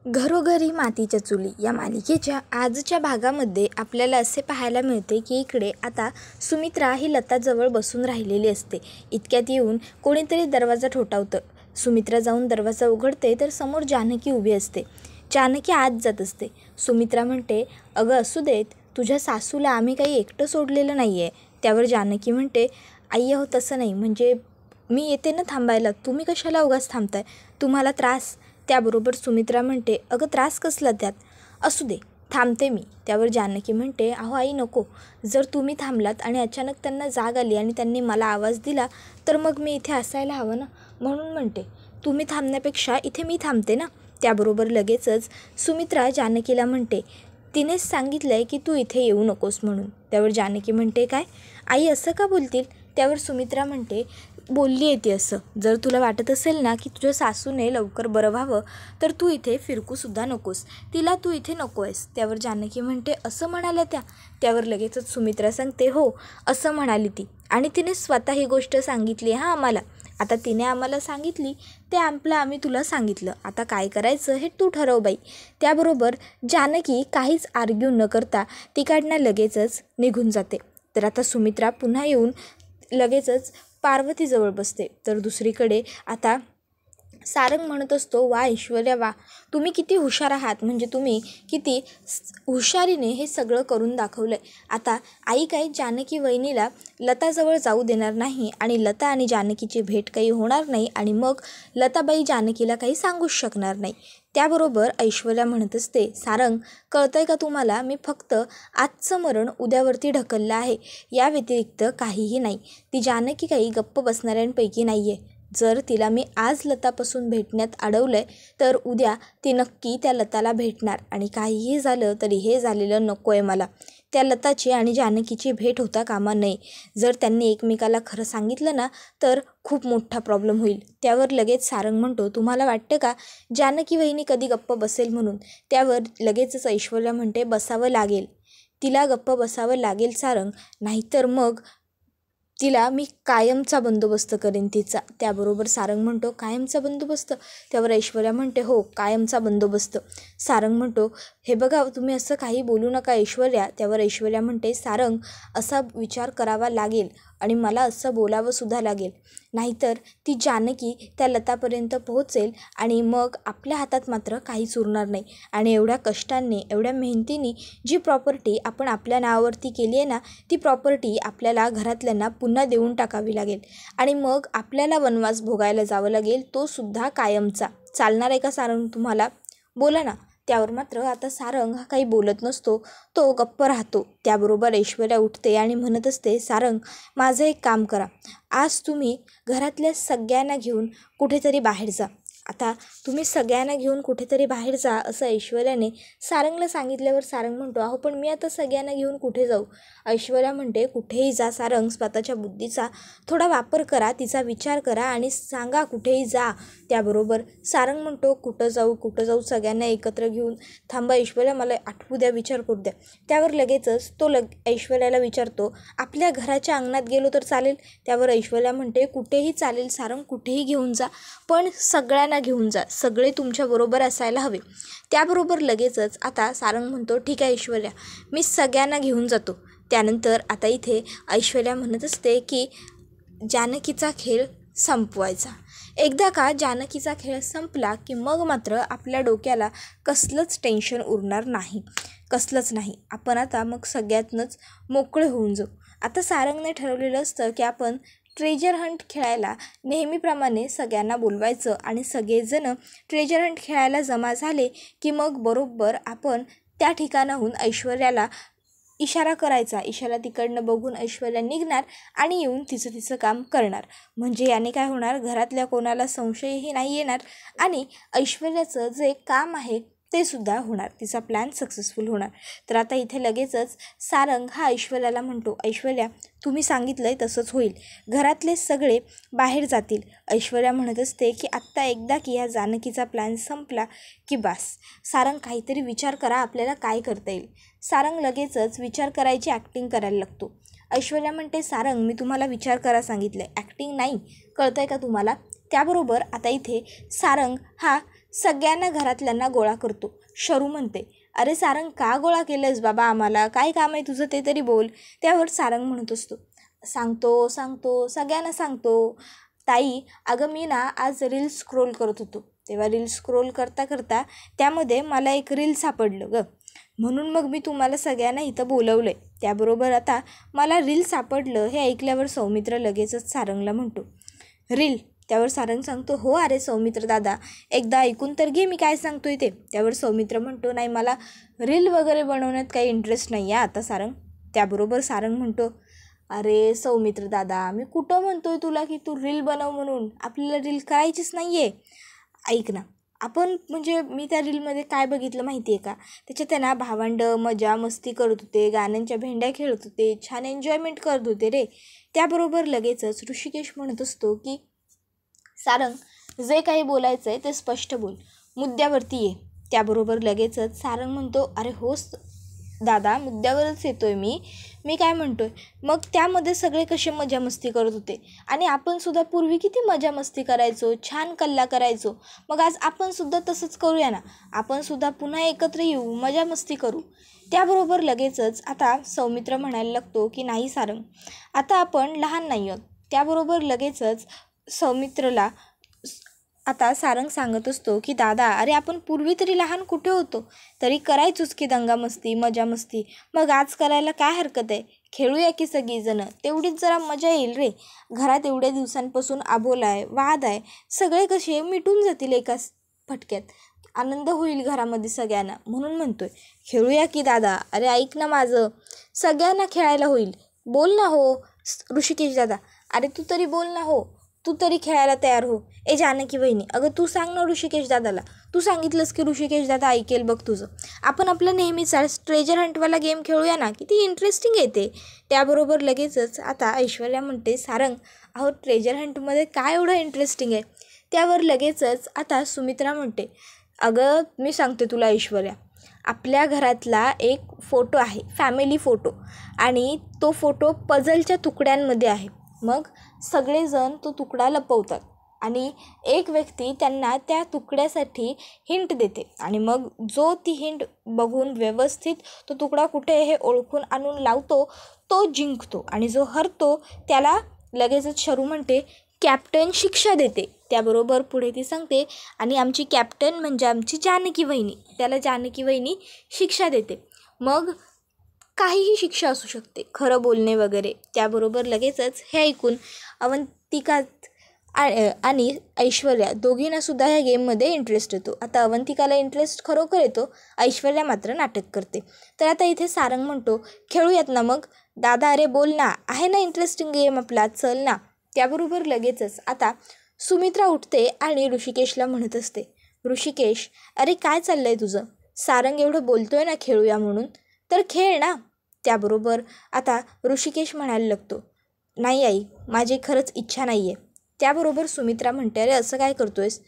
घरोघरी मातीच्या चुली या मालिकेच्या आजच्या भागामध्ये आपल्याला असे पाहायला मिळते की इकडे आता सुमित्रा ही लताजवळ बसून राहिलेली असते. इतक्यात येऊन कोणीतरी दरवाजा ठोठावतं. सुमित्रा जाऊन दरवाजा उघडते तर समोर जानकी उभी असते. जानकी आत जात असते. सुमित्रा म्हणते, अगं असू देत, तुझ्या सासूला आम्ही काही एकटं सोडलेलं नाही आहे. त्यावर जानकी म्हणते, आई हो तसं नाही, म्हणजे मी येते ना थांबायला, तुम्ही कशाला उगाच थांबताय, तुम्हाला त्रास. त्याबरोबर सुमित्रा म्हणते, अगं त्रास कसला त्यात, असू दे थांबते मी. त्यावर जानकी म्हणते, अहो आई नको, जर तुम्ही थांबलात आणि अचानक त्यांना जाग आली आणि त्यांनी मला आवाज दिला तर मग मी इथे असायला हवं ना, म्हणून म्हणते तुम्ही थांबण्यापेक्षा इथे मी थांबते ना. त्याबरोबर लगेचच सुमित्रा जानकीला म्हणते, तिनेच सांगितलं आहे की तू इथे येऊ नकोस म्हणून. त्यावर जानकी म्हणते, काय आई असं का बोलतील. त्यावर सुमित्रा म्हणते, बोलली आहे ती असं. जर तुला वाटत असेल ना की तुझ्या सासूने लवकर बरं व्हावं तर तू इथे फिरकूसुद्धा नकोस, तिला तू इथे नको आहेस. त्यावर जानकी म्हणते, असं म्हणाल्या त्या. त्यावर लगेचच सुमित्रा सांगते, हो असं म्हणाली ती, आणि तिने स्वतः ही गोष्ट सांगितली हां आम्हाला. आता तिने आम्हाला सांगितली ते आपलं आम्ही तुला सांगितलं, आता काय करायचं हे तू ठरव बाई. त्याबरोबर जानकी काहीच आर्ग्यू न करता तिकडनं लगेचच निघून जाते. तर आता सुमित्रा पुन्हा येऊन लगेचच पार्वतीजवळ बसते. तर दुसरीकडे आता सारंग म्हणत असतो, वा ऐश्वर्या वा, तुम्ही किती हुशार आहात, म्हणजे तुम्ही किती हुशारीने हे सगळं करून दाखवलं आहे. आता आई काही जानकी वहिनीला लताजवळ जाऊ देणार नाही आणि लता आणि जानकीची भेट काही होणार नाही आणि मग लताबाई जानकीला काही सांगूच शकणार नाही. त्याबरोबर ऐश्वर्या म्हणत असते, सारंग कळतंय का तुम्हाला, मी फक्त आजचं मरण उद्यावरती ढकललं आहे, या व्यतिरिक्त काहीही नाही. ती जानकी काही गप्प बसणाऱ्यांपैकी नाही आहे. जर तिला मी आज लतापासून भेटण्यात अडवलं आहे तर उद्या ती नक्की त्या लताला भेटणार, आणि काहीही झालं तरी हे झालेलं नको आहे मला. त्या लताची आणि जानकीची भेट होता कामा नये. जर त्यांनी एकमेकाला खरं सांगितलं ना तर खूप मोठा प्रॉब्लेम होईल. त्यावर लगेच सारंग म्हणतो, तुम्हाला वाटतं का जानकी वहिनी कधी गप्प बसेल म्हणून. त्यावर लगेचच ऐश्वर्या म्हणते, बसावं लागेल, तिला गप्प बसावं लागेल सारंग, नाहीतर मग तिला मी कायमचा बंदोबस्त करेन तिचा. त्याबरोबर सारंग म्हणतो, कायमचा बंदोबस्त. त्यावर ऐश्वर्या म्हणते, हो कायमचा बंदोबस्त. सारंग म्हणतो, हे बघा तुम्ही असं काही बोलू नका ऐश्वर्या. त्यावर ऐश्वर्या म्हणते, सारंग असा विचार करावा लागेल आणि मला असं बोलावंसुद्धा लागेल, नाहीतर ती जानकी त्या लतापर्यंत पोहोचेल आणि मग आपल्या हातात मात्र काहीच उरणार नाही. आणि एवढ्या कष्टांनी एवढ्या मेहनतीने जी प्रॉपर्टी आपण आपल्या नावावरती केली आहे ना, ती प्रॉपर्टी आपल्याला घरातल्यांना पुन्हा देऊन टाकावी लागेल आणि मग आपल्याला वनवास भोगायला जावं लागेल, तो सुद्धा कायमचा. चालणार आहे का सारंग तुम्हाला, बोला ना. त्यावर मात्र आता सारंग हा काही बोलत नसतो, तो गप्प राहतो. त्याबरोबर ऐश्वर्या उठते आणि म्हणत असते, सारंग माझं एक काम करा, आज तुम्ही घरातल्या सगळ्यांना घेऊन कुठेतरी बाहेर जा. आता तुम्ही सगळ्यांना घेऊन कुठेतरी बाहेर जा असं ऐश्वर्याने सारंगला सांगितल्यावर सारंग म्हणतो, अहो पण मी आता सगळ्यांना घेऊन कुठे जाऊ. ऐश्वर्या म्हणते, कुठेही जा सारंग, स्वतःच्या बुद्धीचा थोडा वापर करा, तिचा विचार करा आणि सांगा कुठेही जा. त्याबरोबर सारंग म्हणतो, कुठं जाऊ, सगळ्यांना एकत्र घेऊन. थांबा ऐश्वर्या, मला आठवू द्या, विचार करू द्या. त्यावर लगेचच तो ऐश्वर्याला विचारतो, आपल्या घराच्या अंगणात गेलो तर चालेल. त्यावर ऐश्वर्या म्हणते, कुठेही चालेल सारंग, कुठेही घेऊन जा, पण सगळ्यांना घेऊन जा, सगळे तुमच्याबरोबर असायला हवे. त्याबरोबर लगेचच आता सारंग म्हणतो, ठीक आहे ऐश्वर्या, मी सगळ्यांना घेऊन जातो. त्यानंतर आता इथे ऐश्वर्या म्हणत असते की जानकीचा खेळ संपवायचा. एकदा का जानकीचा खेळ संपला की मग मात्र आपल्या डोक्याला कसलंच टेन्शन उरणार नाही, कसलंच नाही. आपण आता मग सगळ्यातनंच मोकळे होऊन जाऊ. आता सारंगने ठरवलेलं असतं की आपण ट्रेजर हंट खेळायला नेहमीप्रमाणे सगळ्यांना बोलवायचं आणि सगळेजण ट्रेजर हंट खेळायला जमा झाले की मग बरोबर आपण त्या ठिकाणाहून ऐश्वर्याला इशारा करायचा. इशारा तिकडनं बघून ऐश्वर्या निघणार आणि येऊन तिचं काम करणार. म्हणजे याने काय होणार, घरातल्या कोणाला संशयही नाही येणार आणि ऐश्वर्याचं जे काम आहे ते सुद्धा होणार, तिचा प्लॅन सक्सेसफुल होणार. तर आता इथे लगेचच सारंग हा ऐश्वर्याला म्हणतो, ऐश्वर्या तुम्ही सांगितलं आहे तसंच होईल, घरातले सगळे बाहेर जातील. ऐश्वर्या म्हणत असते की आत्ता एकदा की ह्या जानकीचा प्लॅन संपला की बास. सारंग काहीतरी विचार करा, आपल्याला काय करता येईल. सारंग लगेचच विचार करायची ॲक्टिंग करायला लागतो. ऐश्वर्या म्हणते, सारंग मी तुम्हाला विचार करा सांगितलं आहे, ॲक्टिंग नाही, कळतं आहे का तुम्हाला. त्याबरोबर आता इथे सारंग हा सगळ्यांना घरातल्यांना गोळा करतो. शरू म्हणते, अरे सारंग, का गोळा केलंस बाबा आम्हाला? काय काम आहे तुझं ते तरी बोल. त्यावर सारंग म्हणत असतो, सांगतो सगळ्यांना सांगतो. ताई, अगं मी ना आज रील्स स्क्रोल करत होतो. तेव्हा रील्स स्क्रोल करता करता त्यामध्ये मला एक रील सापडलं गं, म्हणून मग मी तुम्हाला सगळ्यांना इथं बोलवलं आहे. त्याबरोबर आता मला रील सापडलं हे ऐकल्यावर सौमित्र लगेचच सारंगला म्हणतो, रील? त्यावर सारंग सांगतो, हो अरे सौमित्र दादा, एकदा ऐकून तर घे मी काय सांगतोय ते. त्यावर सौमित्र म्हणतो, नाही मला रील वगैरे बनवण्यात काही इंटरेस्ट नाही आहे आता सारंग. त्याबरोबर सारंग म्हणतो, अरे सौमित्र दादा, मी कुठं म्हणतोय तुला की तू रील बनव म्हणून? आपल्याला रील करायचीच नाही आहे. ऐक ना, आपण म्हणजे मी त्या रीलमध्ये काय बघितलं माहिती आहे का? त्याच्यात त्यांना भावंडं मजा मस्ती करत होते, गाण्यांच्या भेंड्या खेळत होते, छान एन्जॉयमेंट करत होते रे. त्याबरोबर लगेचच ऋषिकेश म्हणत असतो की सारंग, जे काही बोलायचं आहे ते स्पष्ट बोल, मुद्द्यावरती ये. त्याबरोबर लगेचच सारंग म्हणतो, अरे होच दादा, मुद्द्यावरच येतोय मी काय म्हणतोय, मग त्यामध्ये सगळे कसे मजा मस्ती करत होते आणि आपण सुद्धा पूर्वी किती मजा मस्ती करायचो, छान कल्ला करायचो. मग आज आपण सुद्धा तसंच करूया ना, आपण सुद्धा पुन्हा एकत्र येऊ, मजा मस्ती करू. त्याबरोबर लगेचच आता सौमित्र म्हणायला लागतो की नाही सारंग, आता आपण लहान नाही आहोत. त्याबरोबर लगेचच सौमित्रला आता सारंग सांगत असतो की दादा, अरे आपण पूर्वी तरी लहान कुठे होतो, तरी करायचोच की दंगामस्ती मजा मस्ती. मग आज करायला काय हरकत आहे? खेळूया की सगळीजणं, तेवढीच जरा मजा येईल रे. घरात एवढ्या दिवसांपासून आबोला आहे, वाद आहे, सगळे कसे मिटून जातील एकाच फटक्यात, आनंद होईल घरामध्ये सगळ्यांना. म्हणून म्हणतोय खेळूया की दादा. अरे ऐक ना माझं, सगळ्यांना खेळायला होईल. बोल ना हो ऋषिकेश दादा, अरे तू तरी बोल ना हो, तू तरी खेळायला तयार हो. ए जानकी वहिनी, अगं तू सांग ना ऋषिकेश दादाला. तू सांगितलंस की ऋषिकेश दादा ऐकेल बघ तुझं. आपण आपलं नेहमीचा ट्रेजर हंटवाला गेम खेळूया ना, किती इंटरेस्टिंग आहे ते. त्याबरोबर लगेचच आता ऐश्वर्या म्हणते, सारंग अहो ट्रेजर हंटमध्ये काय एवढं इंटरेस्टिंग आहे? त्यावर लगेचच आता सुमित्रा म्हणते, अगं मी सांगते तुला ऐश्वर्या, आपल्या घरातला एक फोटो आहे, फॅमिली फोटो, आणि तो फोटो पझलच्या तुकड्यांमध्ये आहे. मग सगळेजण तो तुकडा लपवतात आणि एक व्यक्ती त्यांना त्या तुकड्यासाठी हिंट देते आणि मग जो ती हिंट बघून व्यवस्थित तो तुकडा कुठे हे ओळखून आणून लावतो तो जिंकतो आणि जो हरतो त्याला लगेचच शरू म्हणते, कॅप्टन शिक्षा देते. त्याबरोबर पुढे ती सांगते, आणि आमची कॅप्टन म्हणजे आमची जानकी वहिनी, त्याला जानकी वहिनी शिक्षा देते. मग काहीही शिक्षा असू शकते, खरं बोलणे वगैरे. त्याबरोबर लगेचच हे ऐकून अवंतिका आणि ऐश्वर्या दोघींनासुद्धा ह्या गेममध्ये इंटरेस्ट येतो. आता अवंतिकाला इंटरेस्ट खरोखर येतो, ऐश्वर्या मात्र नाटक करते. तर आता इथे सारंग म्हणतो, खेळूयात ना मग दादा, अरे बोल ना, आहे ना इंटरेस्टिंग गेम आपला, चल ना. त्याबरोबर लगेचच आता सुमित्रा उठते आणि ऋषिकेशला म्हणत असते, ऋषिकेश अरे काय चाललं आहे तुझं? सारंग एवढं बोलतोय ना खेळूया म्हणून, तर खेळ ना. त्याबरोबर आता ऋषिकेश म्हणायला लागतो, नाही आई, माझी खरंच इच्छा नाही आहे. त्याबरोबर सुमित्रा म्हणते, अरे असं काय करतोयस?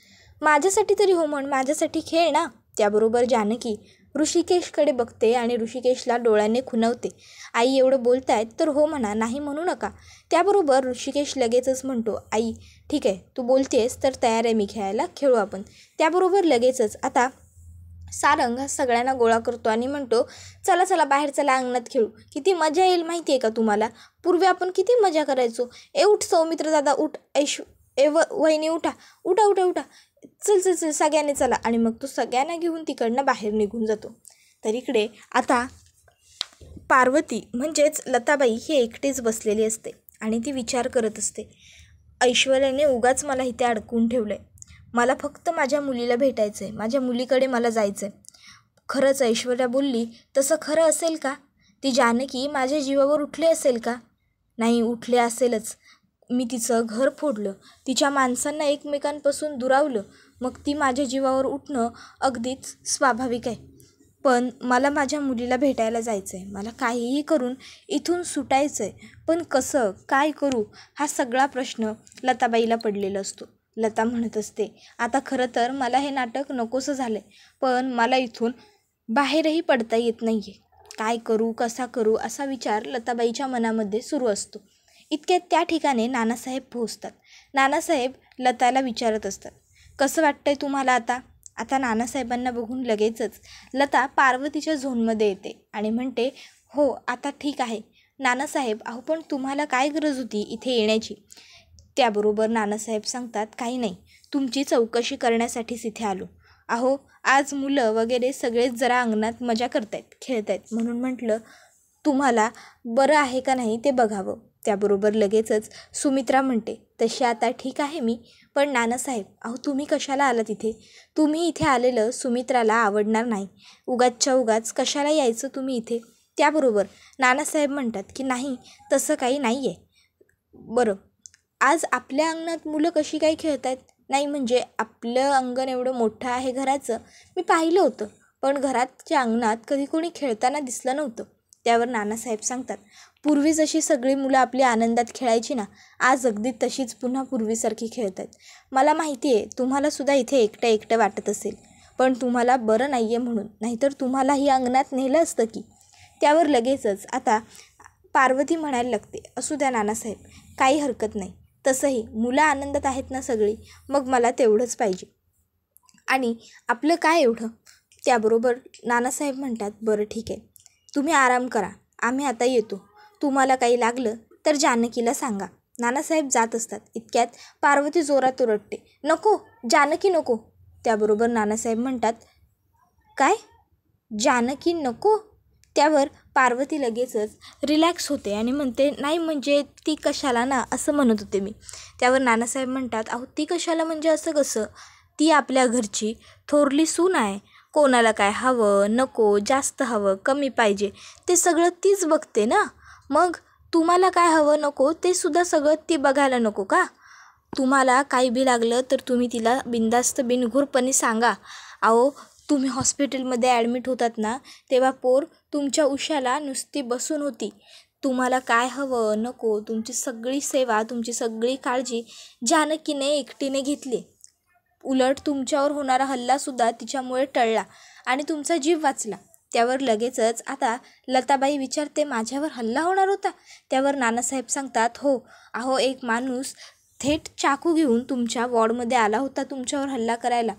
माझ्यासाठी तरी हो म्हण, माझ्यासाठी खेळ ना. त्याबरोबर जानकी ऋषिकेशकडे बघते आणि ऋषिकेशला डोळ्याने खुणवते, आई एवढं बोलतायत तर हो म्हणा, नाही म्हणू नका. त्याबरोबर ऋषिकेश लगेचच म्हणतो, आई ठीक आहे, तू बोलतेस तर तयार आहे मी खेळायला, खेळू आपण. त्याबरोबर लगेचच आता सारंग हा सगळ्यांना गोळा करतो आणि म्हणतो, चला चला बाहेर चला, अंगणात खेळू, किती मजा येईल माहिती आहे का तुम्हाला? पूर्वी आपण किती मजा करायचो. ए उठ सौमित्र दादा, उठ, वहिनी उठा, उठा उठा उठा, चल चल चल सगळ्यांनी चला. आणि मग तो सगळ्यांना घेऊन तिकडनं बाहेर निघून जातो. तर इकडे आता पार्वती म्हणजेच लताबाई ही एकटीच बसलेली असते आणि ती विचार करत असते, ऐश्वर्याने उगाच मला इथे अडकून ठेवलं आहे. मला फक्त माझ्या मुलीला भेटायचं आहे, माझ्या मुलीकडे मला जायचं आहे. खरंच ऐश्वर्या बोलली तसं खरं असेल का? ती जानकी माझ्या जीवावर उठली असेल का? नाही, उठले असेलच. मी तिचं घर फोडलं, तिच्या माणसांना एकमेकांपासून दुरावलं, मग ती माझ्या जीवावर उठणं अगदीच स्वाभाविक आहे. पण मला माझ्या मुलीला भेटायला जायचं आहे, मला काहीही करून इथून सुटायचं आहे. पण कसं, काय करू, हा सगळा प्रश्न लताबाईला पडलेला असतो. लता म्हणत असते, आता खरं तर मला हे नाटक नकोसं झालं आहे, पण मला इथून बाहेरही पडता येत नाही आहे. काय करू, कसा करू, असा विचार लताबाईच्या मनामध्ये सुरू असतो. इतक्यात त्या ठिकाणी नानासाहेब पोहोचतात. नानासाहेब लताला विचारत असतात, कसं वाटतंय तुम्हाला आता? आता नानासाहेबांना बघून लगेचच लता पार्वतीच्या झोनमध्ये येते आणि म्हणते, हो आता ठीक आहे नानासाहेब, अहो पण तुम्हाला काय गरज होती इथे येण्याची? त्याबरोबर नानासाहेब सांगतात, काही नाही, तुमची चौकशी करण्यासाठीच इथे आलो. अहो आज मुलं वगैरे सगळेच जरा अंगणात मजा करतायत, खेळतायत, म्हणून म्हटलं तुम्हाला बरं आहे का नाही ते बघावं. त्याबरोबर लगेचच सुमित्रा म्हणते, तशी आता ठीक आहे मी, पण नानासाहेब अहो तुम्ही कशाला आलात इथे? तुम्ही इथे आलेलं सुमित्राला आवडणार नाही. उगाचच्या उगाच कशाला यायचं तुम्ही इथे? त्याबरोबर नानासाहेब म्हणतात की नाही, तसं काही नाही आहे. बरं, आज आपल्या अंगणात मुलं कशी काय खेळत आहेत? नाही म्हणजे आपलं अंगण एवढं मोठं आहे घराचं, मी पाहिलं होतं, पण घराच्या अंगणात कधी कोणी खेळताना दिसलं नव्हतं. त्यावर नानासाहेब सांगतात, पूर्वी जशी सगळी मुलं आपली आनंदात खेळायची ना, आज अगदी तशीच पुन्हा पूर्वीसारखी खेळत आहेत. मला माहिती आहे तुम्हालासुद्धा इथे एकटं एकटं वाटत असेल, पण तुम्हाला बरं नाही आहे म्हणून, नाहीतर तुम्हालाही अंगणात नेलं असतं की. त्यावर लगेचच आता पार्वती म्हणायला लागते, असू द्या नानासाहेब, काही हरकत नाही, तसंही मुलं आनंदात आहेत ना सगळी, मग मला तेवढंच पाहिजे. आणि आपलं काय एवढं? त्याबरोबर नानासाहेब म्हणतात, बरं ठीक आहे, तुम्ही आराम करा, आम्ही आता येतो. तुम्हाला काही लागलं तर जानकीला सांगा. नानासाहेब जात असतात. इतक्यात पार्वती जोरात ओरडते, नको जानकी नको. त्याबरोबर नानासाहेब म्हणतात, काय जानकी नको? त्यावर पार्वती लगेचच रिलॅक्स होते आणि म्हणते, नाही म्हणजे ती कशाला ना, असं म्हणत होते मी. त्यावर नानासाहेब म्हणतात, अहो ती कशाला म्हणजे असं कसं? ती आपल्या घरची थोरली सून आहे. कोणाला काय हवं नको, जास्त हवं कमी पाहिजे ते सगळं तीच बघते ना. मग तुम्हाला काय हवं नको ते सुद्धा सगळं ती बघायला नको का? तुम्हाला काही बी लागलं तर तुम्ही तिला बिनधास्त बिनघोरपणे सांगा. अहो तुम्ही हॉस्पिटलमध्ये ॲडमिट होतात ना, तेव्हा पोर तुमच्या उशाला नुसती बसून होती. तुम्हाला काय हवं नको, तुमची सगळी सेवा, तुमची सगळी काळजी जानकीने एकटीने घेतली. उलट तुमच्यावर होणारा हल्लासुद्धा तिच्यामुळे टळला आणि तुमचा जीव वाचला. त्यावर लगेचच आता लताबाई विचारते, माझ्यावर हल्ला होणार होता? त्यावर नानासाहेब सांगतात, हो, अहो एक माणूस थेट चाकू घेऊन तुमच्या वॉर्डमध्ये आला होता तुमच्यावर हल्ला करायला,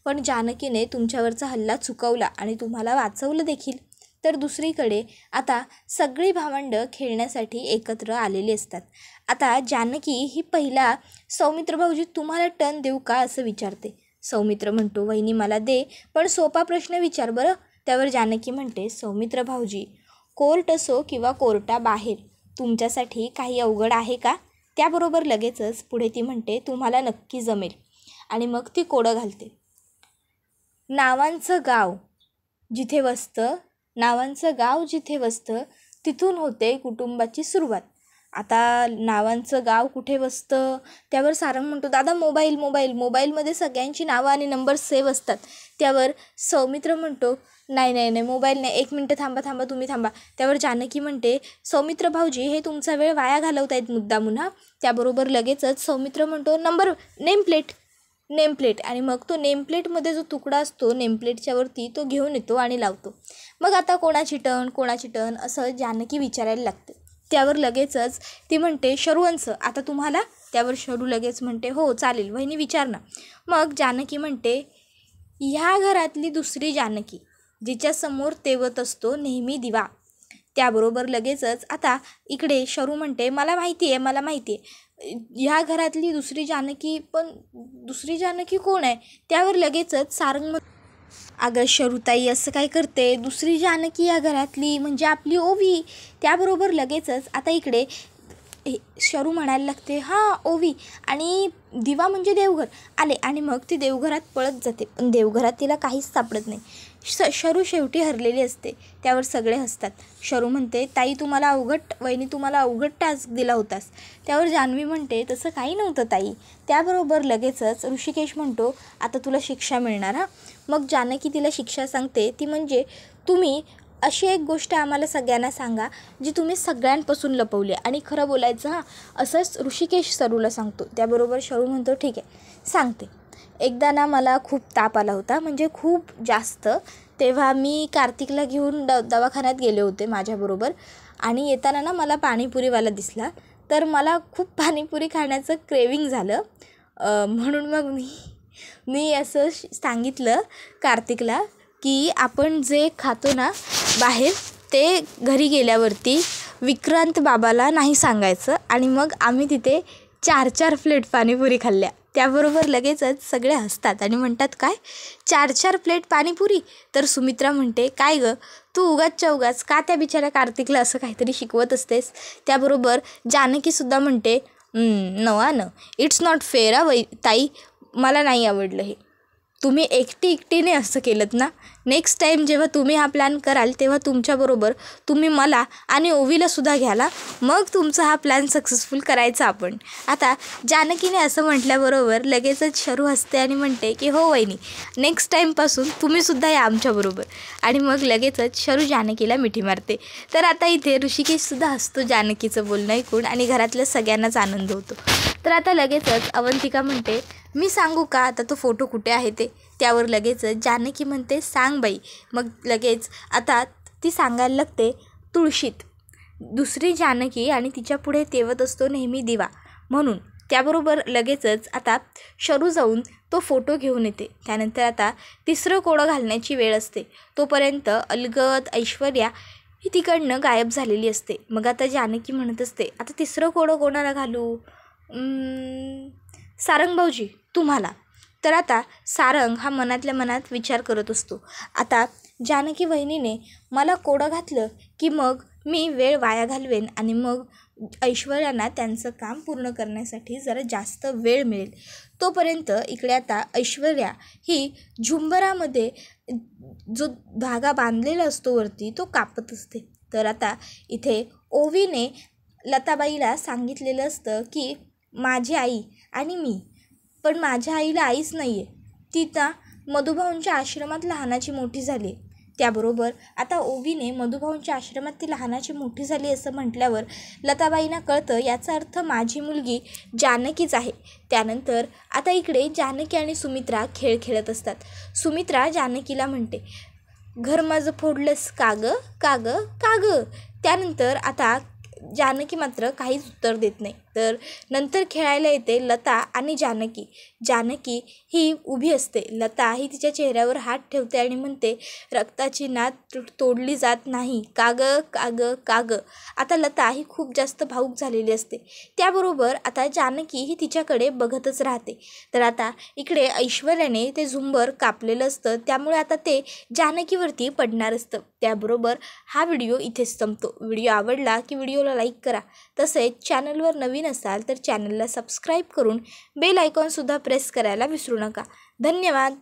पण जानकीने तुमच्यावरचा हल्ला चुकवला आणि तुम्हाला वाचवलं देखील. तर दुसरीकडे आता सगळी भावंडं खेळण्यासाठी एकत्र आलेली असतात. आता जानकी ही पहिला सौमित्र भाऊजी तुम्हाला टर्न देऊ का असं विचारते. सौमित्र म्हणतो, वहिनी मला दे, पण सोपा प्रश्न विचार बरं. त्यावर जानकी म्हणते, सौमित्र भाऊजी, कोर्ट असो किंवा कोर्टाबाहेर तुमच्यासाठी काही अवघड आहे का? त्याबरोबर लगेचच पुढे ती म्हणते, तुम्हाला नक्की जमेल. आणि मग ती कोडं घालते, नावांचं गाव जिथे वसतं तिथून होते कुटुंबाची सुरुवात. आता नावांचं गाव कुठे वसतं? त्यावर सारंग म्हणतो, दादा मोबाईलमध्ये सगळ्यांची नावं आणि नंबर सेव्ह असतात. त्यावर सौमित्र म्हणतो, नाही मोबाईल नाही, 1 मिनटं थांबा तुम्ही थांबा. त्यावर जानकी म्हणते, सौमित्र भाऊजी हे तुमचा वेळ वाया घालवतायत मुद्दामून हा. त्याबरोबर लगेचच सौमित्र म्हणतो, नेमप्लेट आणि मग तो नेमप्लेटमध्ये जो तुकडा असतो नेमप्लेटच्यावरती तो घेऊन येतो आणि लावतो. मग आता कोणाची टर्न असं जानकी विचारायला लागते. त्यावर लगेचच ती म्हणते, शरूवंश आता तुम्हाला? त्यावर शरू लगेच म्हणते, हो चालेल वहिनी विचार ना. मग जानकी म्हणते, ह्या घरातली दुसरी जानकी जिच्यासमोर तेवत असतो नेहमी दिवा. त्याबरोबर लगेचच आता इकडे शरू म्हणते, मला माहिती आहे ह्या घरातली दुसरी जानकी, पण दुसरी जानकी कोण आहे? त्यावर लगेचच सारंग, अगं शरूताई असं काय करते, दुसरी जानकी या घरातली म्हणजे आपली ओवी. त्याबरोबर लगेचच आता इकडे शरू म्हणायला लागते, हां ओवी, आणि दिवा म्हणजे देवघर आले. आणि मग ती देवघरात पळत जाते, पण देवघरात तिला काहीच सापडत नाही. शरू शेवटी हरलेली असते. त्यावर सगळे हसतात. शरू म्हणते, ताई वहिनी तुम्हाला अवघड टास्क दिला होतास. त्यावर जान्हवी म्हणते, तसं काही नव्हतं ताई. त्याबरोबर लगेचच ऋषिकेश म्हणतो, आता तुला शिक्षा मिळणार हा. मग जानकी तिला शिक्षा सांगते, ती म्हणजे तुम्ही अशी एक गोष्ट आम्हाला सगळ्यांना सांगा जी तुम्ही सगळ्यांपासून लपवली आणि खरं बोलायचं हां, असंच ऋषिकेश शरूला सांगतो. त्याबरोबर शरू म्हणतो, ठीक आहे सांगते. एकदा ना मला खूप ताप आला होता, म्हणजे खूप जास्त. तेव्हा मी कार्तिकला घेऊन दवाखान्यात गेले होते माझ्याबरोबर, आणि येताना ना मला पाणीपुरीवाला दिसला, तर मला खूप पाणीपुरी खाण्याचं क्रेविंग झालं. म्हणून मग मी मी असं सांगितलं कार्तिकला की आपण जे खातो ना बाहेर ते घरी गेल्यावरती विक्रांत बाबाला नाही सांगायचं. आणि मग आम्ही तिथे 4-4 प्लेट पाणीपुरी खाल्ल्या. त्याबरोबर लगेचच सगळे हसतात आणि म्हणतात, काय 4-4 प्लेट पाणीपुरी? तर सुमित्रा म्हणते, काय गं तू उगाचच्या उगाच का त्या बिचाऱ्या कार्तिकला असं काहीतरी शिकवत असतेस. त्याबरोबर जानकीसुद्धा म्हणते, न इट्स नॉट फेअर ताई, मला नाही आवडलं हे. तुम्ही एकटीने असं केलं ना. नेक्स्ट टाईम जेव्हा तुम्ही हा प्लॅन कराल तेव्हा तुमच्याबरोबर तुम्ही मला आणि ओवीलासुद्धा घ्याला, मग तुमचा हा प्लॅन सक्सेसफुल करायचा आपण. आता जानकीने असं म्हटल्याबरोबर लगेचच शरू हसते आणि म्हणते की हो वहिनी, नेक्स्ट टाईमपासून तुम्हीसुद्धा या आमच्याबरोबर. आणि मग लगेचच शरू जानकीला मिठी मारते. तर आता इथे ऋषिकेशसुद्धा हसतो जानकीचं बोलणं ऐकून आणि घरातल्या सगळ्यांनाच आनंद होतो. तर आता लगेचच अवंतिका म्हणते, मी सांगू का आता तो फोटो कुठे आहे ते. त्यावर लगेचच जानकी म्हणते, सांग बाई. मग लगेच आता ती सांगायला लागते तुळशीत. दुसरी जानकी आणि तिच्या पुढे तेवत असतो नेहमी दिवा म्हणून. त्याबरोबर लगेचच आता शरू जाऊन तो फोटो घेऊन येते. त्यानंतर आता तिसरं कोडं घालण्याची वेळ असते. तोपर्यंत अलगद ऐश्वर्या ही तिकडनं गायब झालेली असते. मग आता जानकी म्हणत असते, आता तिसरं कोडं कोणाला घालू? सारंग भाऊजी तुम्हाला. तर आता सारंग हा मनातल्या मनात विचार करत असतो, आता जानकी वहिनीने मला कोडं घातलं की मग मी वेळ वाया घालवेन आणि मग ऐश्वर्यांना त्यांचं काम पूर्ण करण्यासाठी जरा जास्त वेळ मिळेल. तोपर्यंत इकडे आता ऐश्वर्या ही झुंबरामध्ये जो धागा बांधलेला असतो वरती तो कापत असते. तर आता इथे ओवीने लताबाईला सांगितलेलं असतं की माझी आई आणि मी, पण माझ्या आईला आईच नाही आहे, ती त्या मधुभाऊंच्या आश्रमात लहानाची मोठी झाली. त्याबरोबर आता ओवीने मधुभाऊंच्या आश्रमात ती लहानाची मोठी झाली असं म्हटल्यावर लताबाईंना कळतं याचा अर्थ माझी मुलगी जानकीच आहे. त्यानंतर आता इकडे जानकी आणि सुमित्रा खेळ खेळत असतात. सुमित्रा जानकीला म्हणते, घर माझं फोडलंस का गं का गं का गं. त्यानंतर आता जानकी मात्र काहीच उत्तर देत नाही. तर नंतर खेळायला येते लता आणि जानकी. जानकी ही उभी असते, लता ही तिच्या चेहऱ्यावर हात ठेवते आणि म्हणते, रक्ताची नात तोडली जात नाही का गं का गं का गं. आता लता ही खूप जास्त भावूक झालेली असते. त्याबरोबर आता जानकी ही तिच्याकडे बघतच राहते. तर आता इकडे ऐश्वर्याने ते झुंबर कापलेलं असतं, त्यामुळे आता ते जानकीवरती पडणार असतं. त्याबरोबर हा व्हिडिओ इथेच संपतो. व्हिडिओ आवडला की व्हिडिओला लाईक करा. तसेच चॅनलवर नवीन असाल तर चॅनलला सबस्क्राईब करून बेल आयकॉनसुद्धा प्रेस करायला विसरू नका. धन्यवाद.